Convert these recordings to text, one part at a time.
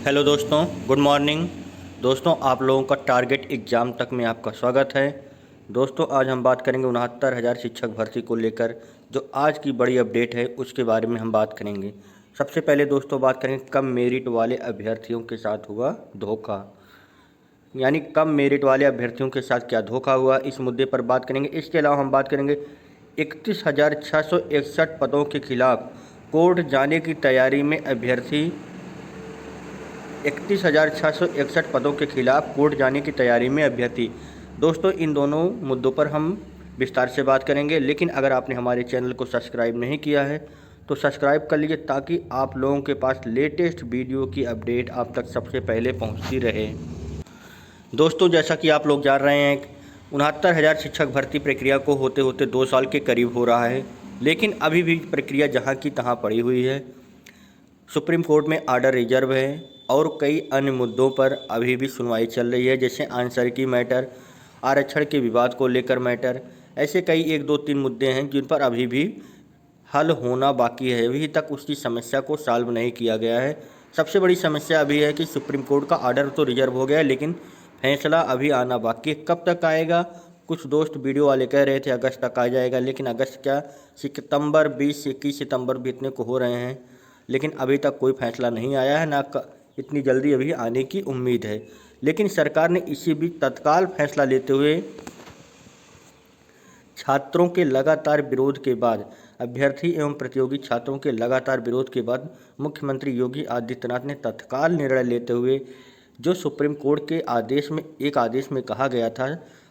Hello दोस्तों, good morning. दोस्तों, आप लोगों का टारगेट एग्ज़ाम तक में आपका स्वागत है। दोस्तों, आज हम बात करेंगे 69,000 शिक्षक भर्ती को लेकर जो आज की बड़ी अपडेट है उसके बारे में हम बात करेंगे। सबसे पहले दोस्तों बात करेंगे कम मेरिट वाले अभ्यर्थियों के साथ हुआ धोखा, यानी कम मेरिट वाले अभ्यर्थियों के साथ क्या धोखा हुआ, इस मुद्दे पर बात करेंगे। इसके अलावा हम बात करेंगे 31,661 पदों के खिलाफ कोर्ट जाने की तैयारी में अभ्यर्थी। 31,661 पदों के खिलाफ कोर्ट जाने की तैयारी में अभ्यर्थी। दोस्तों, इन दोनों मुद्दों पर हम विस्तार से बात करेंगे, लेकिन अगर आपने हमारे चैनल को सब्सक्राइब नहीं किया है तो सब्सक्राइब कर लीजिए ताकि आप लोगों के पास लेटेस्ट वीडियो की अपडेट आप तक सबसे पहले पहुंचती रहे। दोस्तों, जैसा कि आप लोग जान रहे हैं, 69,000 शिक्षक भर्ती प्रक्रिया को होते होते 2 साल के करीब हो रहा है, लेकिन अभी भी प्रक्रिया जहाँ की तहाँ पड़ी हुई है। सुप्रीम कोर्ट में आर्डर रिजर्व है और कई अन्य मुद्दों पर अभी भी सुनवाई चल रही है, जैसे आंसर की मैटर, आरक्षण के विवाद को लेकर मैटर। ऐसे कई 1 2 3 मुद्दे हैं जिन पर अभी भी हल होना बाकी है। अभी तक उसकी समस्या को सॉल्व नहीं किया गया है। सबसे बड़ी समस्या अभी है कि सुप्रीम कोर्ट का आर्डर तो रिजर्व हो गया है, लेकिन फैसला अभी आना बाकी है। कब तक आएगा? कुछ दोस्त वीडियो वाले कह रहे थे अगस्त तक आ जाएगा, लेकिन अगस्त क्या, सितंबर 20 से 21 सितंबर बीतने को हो रहे हैं, लेकिन अभी तक कोई फैसला नहीं आया है, ना इतनी जल्दी अभी आने की उम्मीद है। लेकिन सरकार ने इसी बीच तत्काल फैसला लेते हुए छात्रों के लगातार विरोध के बाद, अभ्यर्थी एवं प्रतियोगी छात्रों के लगातार विरोध के बाद मुख्यमंत्री योगी आदित्यनाथ ने तत्काल निर्णय लेते हुए जो सुप्रीम कोर्ट के आदेश में कहा गया था,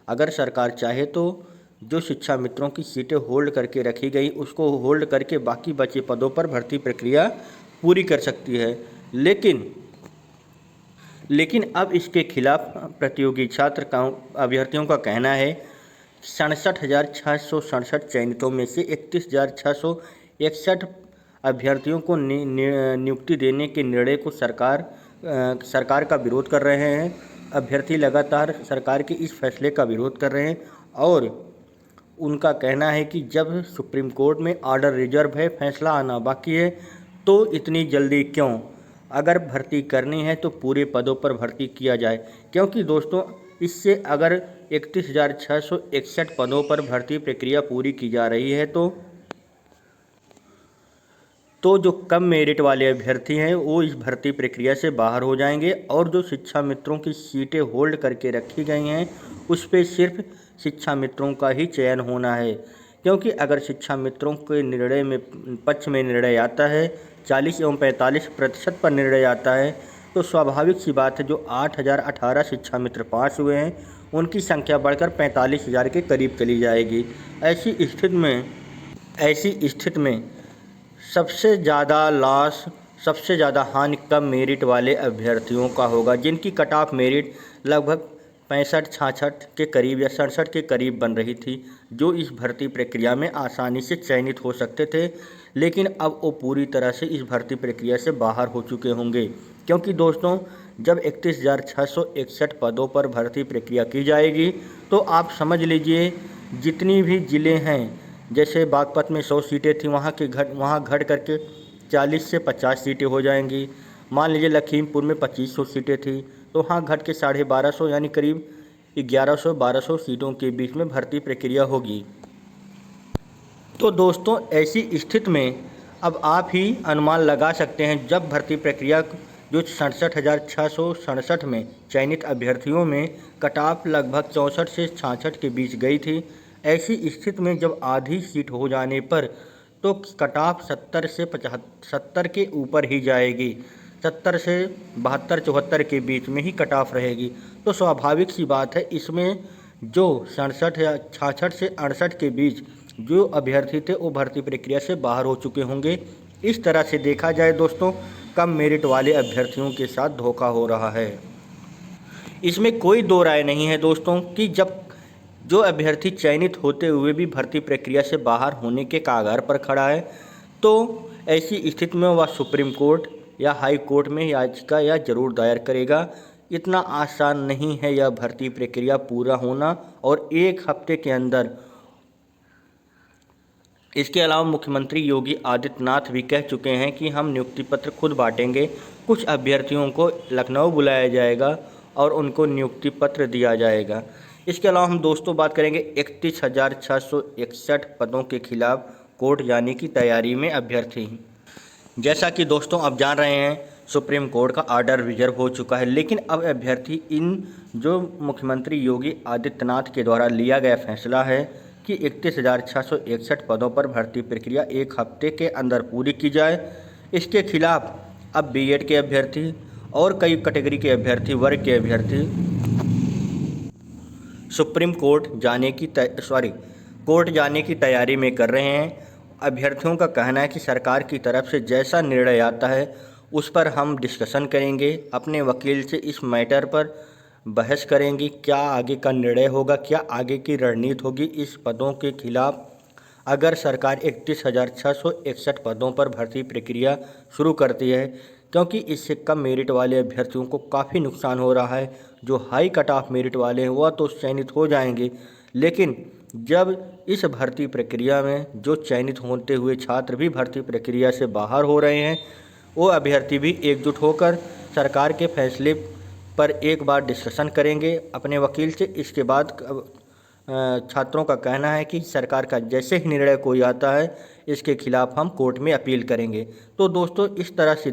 अगर सरकार चाहे तो जो शिक्षा मित्रों की सीटें होल्ड करके रखी गई उसको होल्ड करके बाकी बचे पदों पर भर्ती प्रक्रिया पूरी कर सकती है। लेकिन अब इसके खिलाफ प्रतियोगी छात्र अभ्यर्थियों का कहना है 67,667 चयनितों में से 31,661 अभ्यर्थियों को नियुक्ति देने के निर्णय को सरकार का विरोध कर रहे हैं। अभ्यर्थी लगातार सरकार के इस फैसले का विरोध कर रहे हैं और उनका कहना है कि जब सुप्रीम कोर्ट में आर्डर रिजर्व है, फैसला आना बाकी है, तो इतनी जल्दी क्यों? अगर भर्ती करनी है तो पूरे पदों पर भर्ती किया जाए, क्योंकि दोस्तों इससे अगर 31,661 पदों पर भर्ती प्रक्रिया पूरी की जा रही है तो जो कम मेरिट वाले अभ्यर्थी हैं वो इस भर्ती प्रक्रिया से बाहर हो जाएंगे और जो शिक्षा मित्रों की सीटें होल्ड करके रखी गई हैं उस पर सिर्फ शिक्षा मित्रों का ही चयन होना है। क्योंकि अगर शिक्षा मित्रों के निर्णय में पक्ष में निर्णय आता है, 40 एवं 45% पर निर्णय आता है, तो स्वाभाविक सी बात है जो 8,018 शिक्षा मित्र पास हुए हैं उनकी संख्या बढ़कर 45,000 के करीब चली जाएगी। ऐसी स्थिति में सबसे ज़्यादा लॉस, सबसे ज़्यादा हानि कम मेरिट वाले अभ्यर्थियों का होगा, जिनकी कट ऑफ मेरिट लगभग 65-66 के करीब या 67 के करीब बन रही थी, जो इस भर्ती प्रक्रिया में आसानी से चयनित हो सकते थे। लेकिन अब वो पूरी तरह से इस भर्ती प्रक्रिया से बाहर हो चुके होंगे, क्योंकि दोस्तों जब 31,661 पदों पर भर्ती प्रक्रिया की जाएगी तो आप समझ लीजिए जितनी भी ज़िले हैं, जैसे बागपत में 100 सीटें थी, वहाँ घट करके 40 से 50 सीटें हो जाएंगी। मान लीजिए लखीमपुर में 2500 सीटें थी तो वहाँ घट के 1,250 यानी करीब 1100-1200 सीटों के बीच में भर्ती प्रक्रिया होगी। तो दोस्तों ऐसी स्थिति में अब आप ही अनुमान लगा सकते हैं, जब भर्ती प्रक्रिया जो 67,667 में चयनित अभ्यर्थियों में कट ऑफ लगभग 64 से 66 के बीच गई थी, ऐसी स्थिति में जब आधी सीट हो जाने पर तो कट ऑफ 70 से 70 के ऊपर ही जाएगी, 70 से 72-74 के बीच में ही कट ऑफ रहेगी। तो स्वाभाविक सी बात है इसमें जो 67 या 66 से 68 के बीच जो अभ्यर्थी थे वो भर्ती प्रक्रिया से बाहर हो चुके होंगे। इस तरह से देखा जाए दोस्तों, कम मेरिट वाले अभ्यर्थियों के साथ धोखा हो रहा है। इसमें कोई दो राय नहीं है दोस्तों कि जब जो अभ्यर्थी चयनित होते हुए भी भर्ती प्रक्रिया से बाहर होने के कगार पर खड़ा है, तो ऐसी स्थिति में वह सुप्रीम कोर्ट या हाई कोर्ट में याचिका या जरूर दायर करेगा। इतना आसान नहीं है यह भर्ती प्रक्रिया पूरा होना और 1 हफ्ते के अंदर इसके अलावा मुख्यमंत्री योगी आदित्यनाथ भी कह चुके हैं कि हम नियुक्ति पत्र खुद बांटेंगे। कुछ अभ्यर्थियों को लखनऊ बुलाया जाएगा और उनको नियुक्ति पत्र दिया जाएगा। इसके अलावा हम दोस्तों बात करेंगे 31,661 पदों के खिलाफ कोर्ट जाने की तैयारी में अभ्यर्थी। जैसा कि दोस्तों आप जान रहे हैं, सुप्रीम कोर्ट का आर्डर रिजर्व हो चुका है, लेकिन अब अभ्यर्थी इन जो मुख्यमंत्री योगी आदित्यनाथ के द्वारा लिया गया फैसला है कि 31,661 पदों पर भर्ती प्रक्रिया 1 हफ्ते के अंदर पूरी की जाए, इसके खिलाफ अब बीएड के अभ्यर्थी और कई कैटेगरी के अभ्यर्थी वर्ग के अभ्यर्थी सुप्रीम कोर्ट जाने की तैयारी में कर रहे हैं। अभ्यर्थियों का कहना है कि सरकार की तरफ से जैसा निर्णय आता है उस पर हम डिस्कशन करेंगे, अपने वकील से इस मैटर पर बहस करेंगे, क्या आगे का निर्णय होगा, क्या आगे की रणनीति होगी इस पदों के खिलाफ। अगर सरकार 31,661 पदों पर भर्ती प्रक्रिया शुरू करती है, क्योंकि इससे कम मेरिट वाले अभ्यर्थियों को काफ़ी नुकसान हो रहा है। जो हाई कट ऑफ मेरिट वाले हैं वह तो चयनित हो जाएंगे, लेकिन जब इस भर्ती प्रक्रिया में जो चयनित होते हुए छात्र भी भर्ती प्रक्रिया से बाहर हो रहे हैं, वो अभ्यर्थी भी एकजुट होकर सरकार के फैसले पर एक बार डिस्कशन करेंगे अपने वकील से। इसके बाद छात्रों का कहना है कि सरकार का जैसे ही निर्णय कोई आता है इसके खिलाफ हम कोर्ट में अपील करेंगे। तो दोस्तों इस तरह से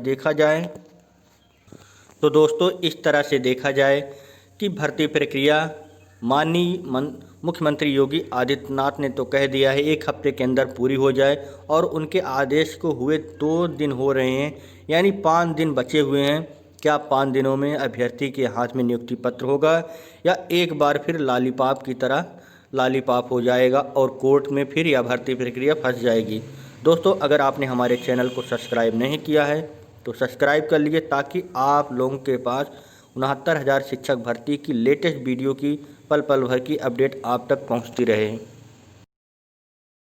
देखा जाए कि भर्ती प्रक्रिया मुख्यमंत्री योगी आदित्यनाथ ने तो कह दिया है 1 हफ्ते के अंदर पूरी हो जाए, और उनके आदेश को हुए 2 दिन हो रहे हैं, यानी 5 दिन बचे हुए हैं। क्या 5 दिनों में अभ्यर्थी के हाथ में नियुक्ति पत्र होगा या एक बार फिर लॉलीपॉप की तरह लॉलीपॉप हो जाएगा और कोर्ट में फिर यह भर्ती प्रक्रिया फंस जाएगी। दोस्तों अगर आपने हमारे चैनल को सब्सक्राइब नहीं किया है तो सब्सक्राइब कर लीजिए, ताकि आप लोगों के पास 69,000 शिक्षक भर्ती की लेटेस्ट वीडियो की पल पल भर की अपडेट आप तक पहुंचती रहे।